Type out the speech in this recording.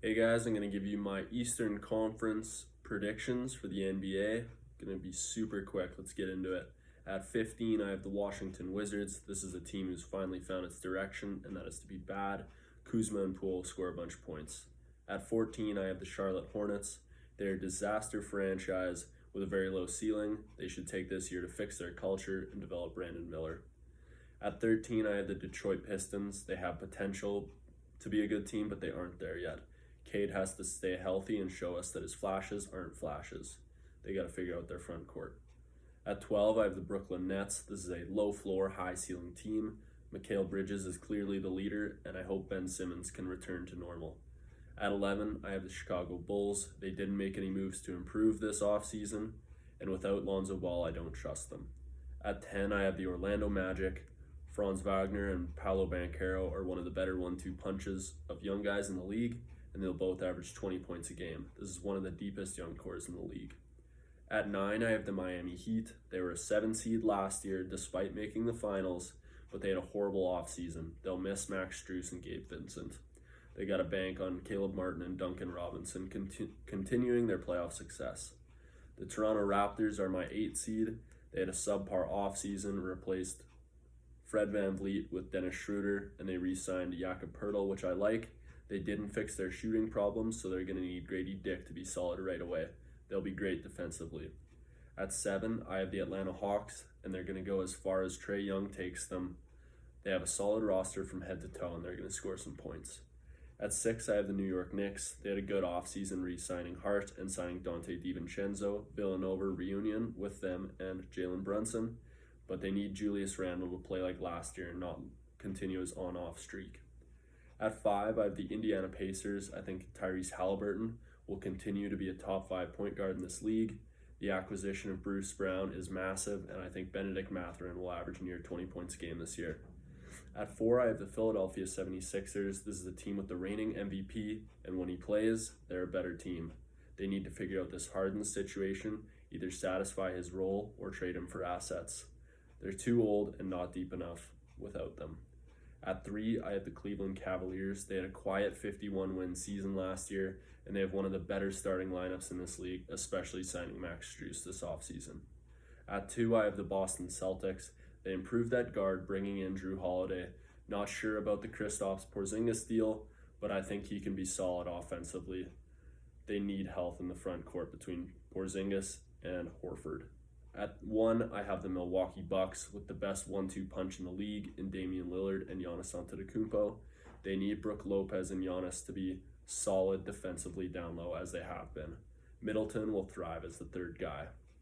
Hey guys, I'm going to give you my Eastern Conference predictions for the NBA. Going to be super quick. Let's get into it. At 15, I have the Washington Wizards. This is a team who's finally found its direction, and that is to be bad. Kuzma and Poole score a bunch of points. At 14, I have the Charlotte Hornets. They're a disaster franchise with a very low ceiling. They should take this year to fix their culture and develop Brandon Miller. At 13, I have the Detroit Pistons. They have potential to be a good team, but they aren't there yet. Cade has to stay healthy and show us that his flashes aren't flashes. They got to figure out their front court. At 12, I have the Brooklyn Nets. This is a low floor, high ceiling team. Mikal Bridges is clearly the leader, and I hope Ben Simmons can return to normal. At 11, I have the Chicago Bulls. They didn't make any moves to improve this offseason, and without Lonzo Ball, I don't trust them. At 10, I have the Orlando Magic. Franz Wagner and Paolo Banchero are one of the better 1-2 punches of young guys in the league, and they'll both average 20 points a game. This is one of the deepest young cores in the league. At 9, I have the Miami Heat. They were a 7 seed last year despite making the finals, but they had a horrible offseason. They'll miss Max Strus and Gabe Vincent. They got a bank on Caleb Martin and Duncan Robinson, continuing their playoff success. The Toronto Raptors are my 8 seed. They had a subpar offseason, replaced Fred VanVleet with Dennis Schroeder, and they re-signed Jakob Poeltl, which I like. They didn't fix their shooting problems, so they're going to need Grady Dick to be solid right away. They'll be great defensively. At 7, I have the Atlanta Hawks, and they're going to go as far as Trae Young takes them. They have a solid roster from head to toe, and they're going to score some points. At 6, I have the New York Knicks. They had a good offseason re-signing Hart and signing Dante DiVincenzo. Villanova reunion with them and Jalen Brunson, but they need Julius Randle to play like last year and not continue his on-off streak. At 5, I have the Indiana Pacers. I think Tyrese Halliburton will continue to be a top 5 point guard in this league. The acquisition of Bruce Brown is massive, and I think Benedict Mathurin will average near 20 points a game this year. At 4, I have the Philadelphia 76ers. This is a team with the reigning MVP, and when he plays, they're a better team. They need to figure out this Harden situation, either satisfy his role or trade him for assets. They're too old and not deep enough without them. At 3, I have the Cleveland Cavaliers. They had a quiet 51-win season last year, and they have one of the better starting lineups in this league, especially signing Max Strus this offseason. At 2, I have the Boston Celtics. They improved that guard, bringing in Drew Holiday. Not sure about the Kristaps Porzingis deal, but I think he can be solid offensively. They need health in the front court between Porzingis and Horford. At 1, I have the Milwaukee Bucks with the best 1-2 punch in the league in Damian Lillard and Giannis Antetokounmpo. They need Brook Lopez and Giannis to be solid defensively down low as they have been. Middleton will thrive as the third guy.